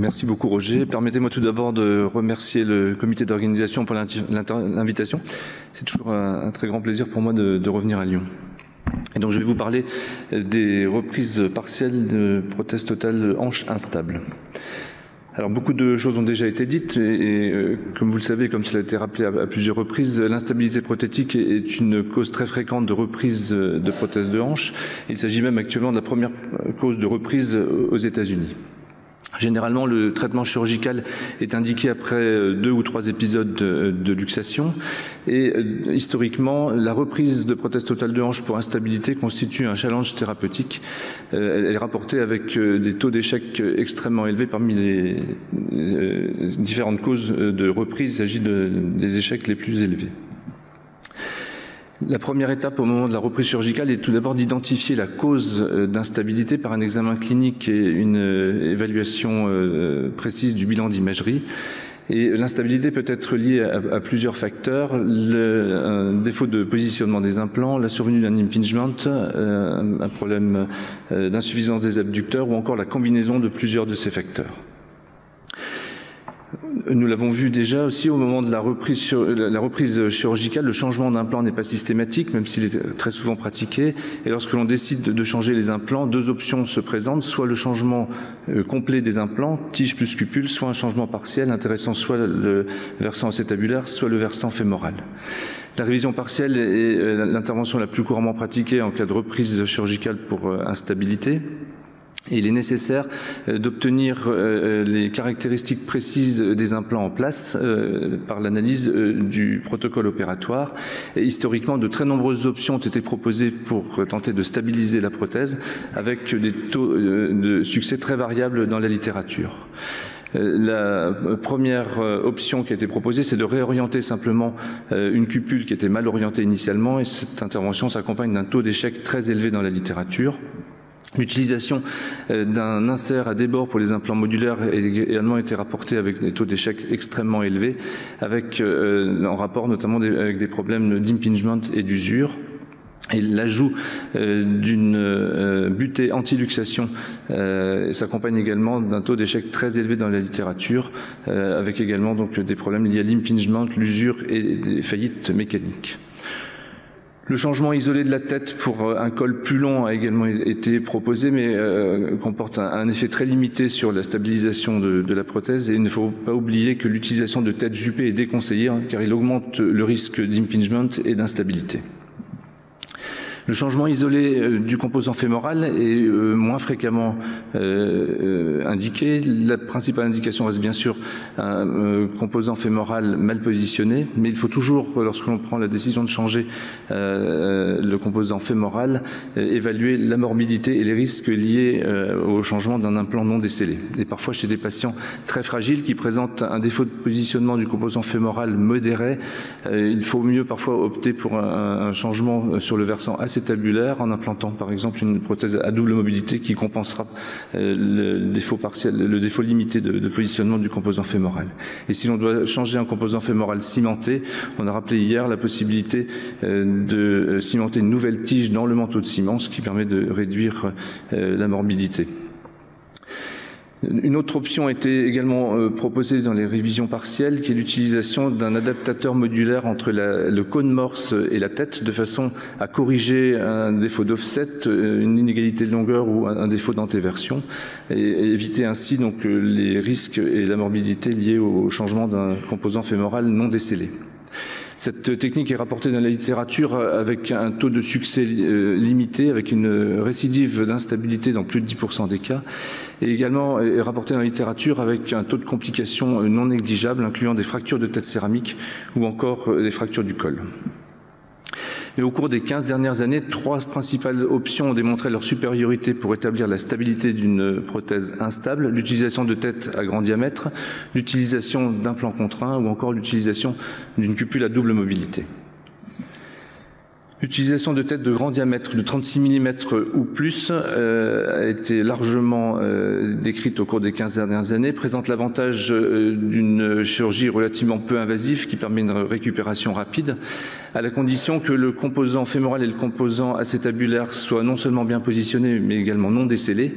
Merci beaucoup Roger. Permettez-moi tout d'abord de remercier le comité d'organisation pour l'invitation. C'est toujours un très grand plaisir pour moi de revenir à Lyon. Et donc je vais vous parler des reprises partielles de prothèse totale hanche instable. Alors beaucoup de choses ont déjà été dites et comme vous le savez, comme cela a été rappelé à plusieurs reprises, l'instabilité prothétique est une cause très fréquente de reprise de prothèses de hanche. Il s'agit même actuellement de la première cause de reprise aux États-Unis. Généralement, le traitement chirurgical est indiqué après 2 ou 3 épisodes de luxation et historiquement, la reprise de prothèse totale de hanche pour instabilité constitue un challenge thérapeutique. Elle est rapportée avec des taux d'échec extrêmement élevés parmi les différentes causes de reprise. Il s'agit des échecs les plus élevés. La première étape au moment de la reprise chirurgicale est tout d'abord d'identifier la cause d'instabilité par un examen clinique et une évaluation précise du bilan d'imagerie. Et l'instabilité peut être liée à plusieurs facteurs, un défaut de positionnement des implants, la survenue d'un impingement, un problème d'insuffisance des abducteurs ou encore la combinaison de plusieurs de ces facteurs. Nous l'avons vu déjà aussi au moment de la reprise chirurgicale, le changement d'implant n'est pas systématique, même s'il est très souvent pratiqué. Et lorsque l'on décide de changer les implants, 2 options se présentent, soit le changement complet des implants, tige plus scupule, soit un changement partiel intéressant soit le versant acétabulaire, soit le versant fémoral. La révision partielle est l'intervention la plus couramment pratiquée en cas de reprise chirurgicale pour instabilité. Et il est nécessaire d'obtenir les caractéristiques précises des implants en place par l'analyse du protocole opératoire. Et historiquement, de très nombreuses options ont été proposées pour tenter de stabiliser la prothèse avec des taux de succès très variables dans la littérature. La première option qui a été proposée, c'est de réorienter simplement une cupule qui était mal orientée initialement et cette intervention s'accompagne d'un taux d'échec très élevé dans la littérature. L'utilisation d'un insert à débord pour les implants modulaires a également été rapportée avec des taux d'échec extrêmement élevés, en rapport notamment avec des problèmes d'impingement et d'usure. Et l'ajout d'une butée anti-luxation s'accompagne également d'un taux d'échec très élevé dans la littérature, avec également donc des problèmes liés à l'impingement, l'usure et des faillites mécaniques. Le changement isolé de la tête pour un col plus long a également été proposé, mais comporte un effet très limité sur la stabilisation de la prothèse. Et il ne faut pas oublier que l'utilisation de tête jupée est déconseillée, car il augmente le risque d'impingement et d'instabilité. Le changement isolé du composant fémoral est moins fréquemment indiqué. La principale indication reste bien sûr un composant fémoral mal positionné, mais il faut toujours, lorsque l'on prend la décision de changer le composant fémoral, évaluer la morbidité et les risques liés au changement d'un implant non décellé. Et parfois chez des patients très fragiles qui présentent un défaut de positionnement du composant fémoral modéré, il faut mieux parfois opter pour un changement sur le versant acétabulaire en implantant par exemple une prothèse à double mobilité qui compensera le défaut partiel, le défaut limité de positionnement du composant fémoral. Et si l'on doit changer un composant fémoral cimenté, on a rappelé hier la possibilité de cimenter une nouvelle tige dans le manteau de ciment, ce qui permet de réduire la morbidité. Une autre option a été également proposée dans les révisions partielles, qui est l'utilisation d'un adaptateur modulaire entre le cône morse et la tête, de façon à corriger un défaut d'offset, une inégalité de longueur ou un défaut d'antéversion, et éviter ainsi donc les risques et la morbidité liés au changement d'un composant fémoral non décellé. Cette technique est rapportée dans la littérature avec un taux de succès limité, avec une récidive d'instabilité dans plus de 10% des cas, et également est rapportée dans la littérature avec un taux de complications non négligeable, incluant des fractures de tête céramique ou encore des fractures du col. Et au cours des 15 dernières années, 3 principales options ont démontré leur supériorité pour établir la stabilité d'une prothèse instable: l'utilisation de têtes à grand diamètre, l'utilisation d'implants contraints ou encore l'utilisation d'une cupule à double mobilité. L'utilisation de têtes de grand diamètre de 36 mm ou plus a été largement décrite au cours des 15 dernières années, présente l'avantage d'une chirurgie relativement peu invasive qui permet une récupération rapide, à la condition que le composant fémoral et le composant acétabulaire soient non seulement bien positionnés, mais également non décellés.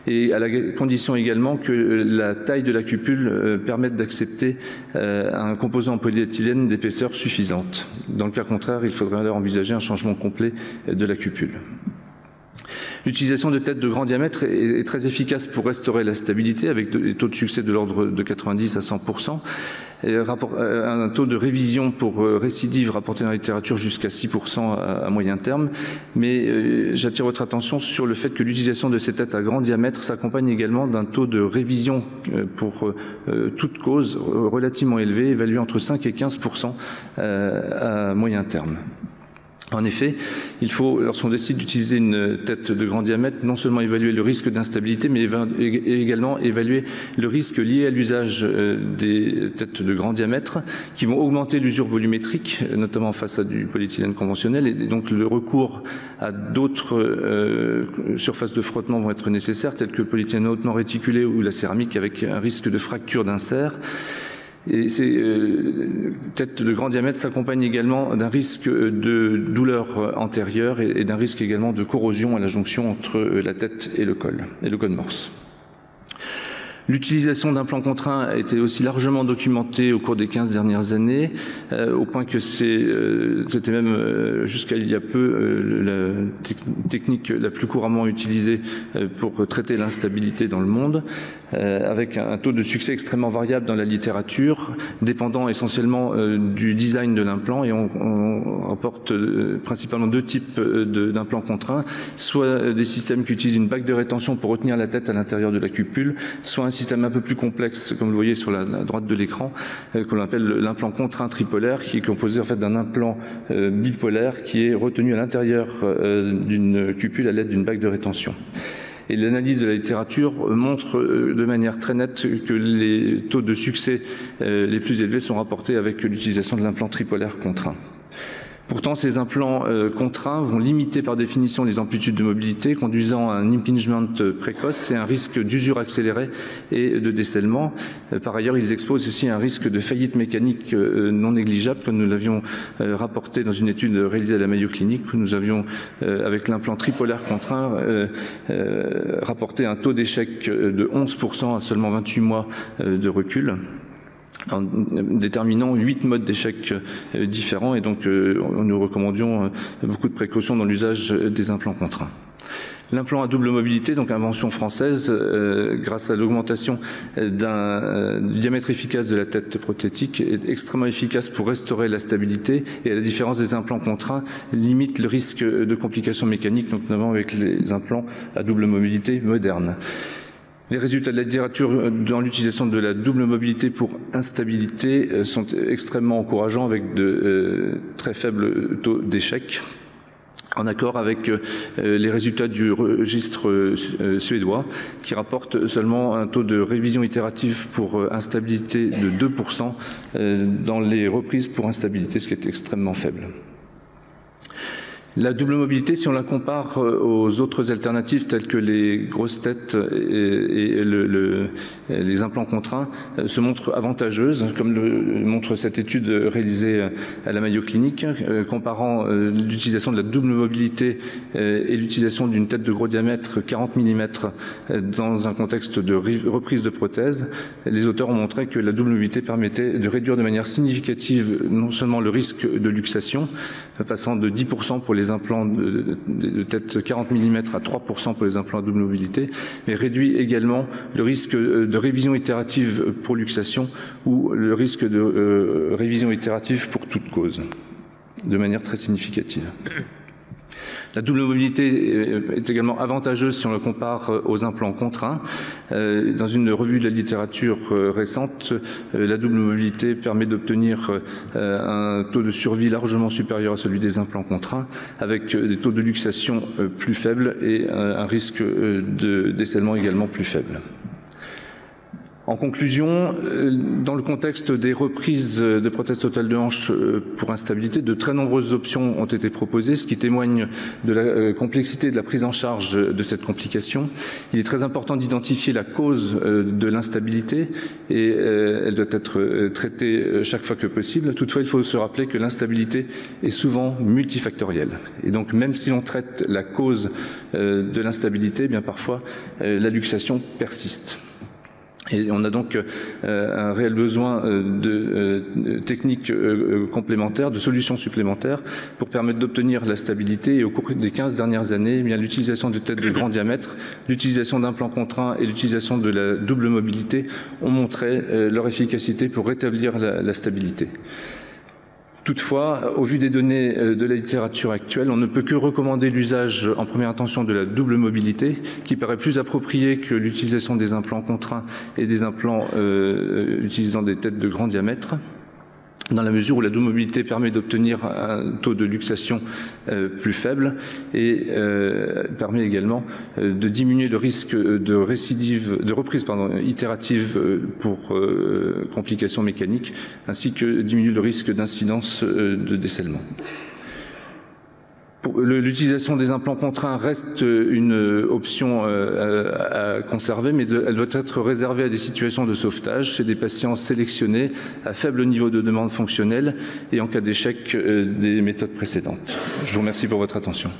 et à la condition également que la taille de la cupule permette d'accepter un composant en polyéthylène d'épaisseur suffisante. Dans le cas contraire, il faudrait alors envisager un changement complet de la cupule. L'utilisation de têtes de grand diamètre est très efficace pour restaurer la stabilité avec des taux de succès de l'ordre de 90 à 100%, et un taux de révision pour récidive rapporté dans la littérature jusqu'à 6% à moyen terme. Mais j'attire votre attention sur le fait que l'utilisation de ces têtes à grand diamètre s'accompagne également d'un taux de révision pour toute cause relativement élevé, évalué entre 5 et 15% à moyen terme. En effet, il faut, lorsqu'on décide d'utiliser une tête de grand diamètre, non seulement évaluer le risque d'instabilité, mais également évaluer le risque lié à l'usage des têtes de grand diamètre, qui vont augmenter l'usure volumétrique, notamment face à du polyéthylène conventionnel, et donc le recours à d'autres surfaces de frottement vont être nécessaires, telles que le polyéthylène hautement réticulé ou la céramique, avec un risque de fracture d'insert. Et ces têtes de grand diamètre s'accompagnent également d'un risque de douleur antérieure et d'un risque également de corrosion à la jonction entre la tête et le col morse. L'utilisation d'implants contraints a été aussi largement documentée au cours des 15 dernières années, au point que c'était même jusqu'à il y a peu la technique la plus couramment utilisée pour traiter l'instabilité dans le monde, avec un taux de succès extrêmement variable dans la littérature, dépendant essentiellement du design de l'implant, et on rapporte principalement deux types d'implants contraints, soit des systèmes qui utilisent une bague de rétention pour retenir la tête à l'intérieur de la cupule, soit un système un peu plus complexe, comme vous voyez sur la droite de l'écran, que l'on appelle l'implant contraint tripolaire, qui est composé en fait d'un implant bipolaire qui est retenu à l'intérieur d'une cupule à l'aide d'une bague de rétention. Et l'analyse de la littérature montre de manière très nette que les taux de succès les plus élevés sont rapportés avec l'utilisation de l'implant tripolaire contraint. Pourtant, ces implants contraints vont limiter par définition les amplitudes de mobilité, conduisant à un impingement précoce et un risque d'usure accélérée et de décèlement. Par ailleurs, ils exposent aussi un risque de faillite mécanique non négligeable, comme nous l'avions rapporté dans une étude réalisée à la Mayo Clinic, où nous avions, avec l'implant tripolaire contraint, rapporté un taux d'échec de 11% à seulement 28 mois de recul, en déterminant 8 modes d'échec différents, et donc nous recommandions beaucoup de précautions dans l'usage des implants contraints. L'implant à double mobilité, donc invention française, grâce à l'augmentation d'un diamètre efficace de la tête prothétique, est extrêmement efficace pour restaurer la stabilité, et à la différence des implants contraints, limite le risque de complications mécaniques, notamment avec les implants à double mobilité modernes. Les résultats de la littérature dans l'utilisation de la double mobilité pour instabilité sont extrêmement encourageants, avec de très faibles taux d'échec, en accord avec les résultats du registre suédois, qui rapporte seulement un taux de révision itérative pour instabilité de 2% dans les reprises pour instabilité, ce qui est extrêmement faible. La double mobilité, si on la compare aux autres alternatives telles que les grosses têtes et les implants contraints, se montre avantageuse, comme le montre cette étude réalisée à la Mayo Clinic, comparant l'utilisation de la double mobilité et l'utilisation d'une tête de gros diamètre 40 mm dans un contexte de reprise de prothèse. Les auteurs ont montré que la double mobilité permettait de réduire de manière significative non seulement le risque de luxation, passant de 10% pour les implants de tête 40 mm à 3% pour les implants à double mobilité, mais réduit également le risque de révision itérative pour luxation ou le risque de révision itérative pour toute cause, de manière très significative. La double mobilité est également avantageuse si on la compare aux implants contraints. Dans une revue de la littérature récente, la double mobilité permet d'obtenir un taux de survie largement supérieur à celui des implants contraints, avec des taux de luxation plus faibles et un risque de décèlement également plus faible. En conclusion, dans le contexte des reprises de prothèses totales de hanche pour instabilité, de très nombreuses options ont été proposées, ce qui témoigne de la complexité de la prise en charge de cette complication. Il est très important d'identifier la cause de l'instabilité et elle doit être traitée chaque fois que possible. Toutefois, il faut se rappeler que l'instabilité est souvent multifactorielle. Et donc, même si l'on traite la cause de l'instabilité, bien parfois, la luxation persiste. Et on a donc un réel besoin de techniques complémentaires, de solutions supplémentaires pour permettre d'obtenir la stabilité. Et au cours des 15 dernières années, l'utilisation de têtes de grand diamètre, l'utilisation d'implants contraints et l'utilisation de la double mobilité ont montré leur efficacité pour rétablir la stabilité. Toutefois, au vu des données de la littérature actuelle, on ne peut que recommander l'usage en première intention de la double mobilité, qui paraît plus appropriée que l'utilisation des implants contraints et des implants utilisant des têtes de grand diamètre, dans la mesure où la double mobilité permet d'obtenir un taux de luxation plus faible et permet également de diminuer le risque de récidive, de reprise itérative pour complications mécaniques, ainsi que diminuer le risque d'incidence de décèlement. L'utilisation des implants contraints reste une option à conserver, mais elle doit être réservée à des situations de sauvetage chez des patients sélectionnés à faible niveau de demande fonctionnelle et en cas d'échec des méthodes précédentes. Je vous remercie pour votre attention.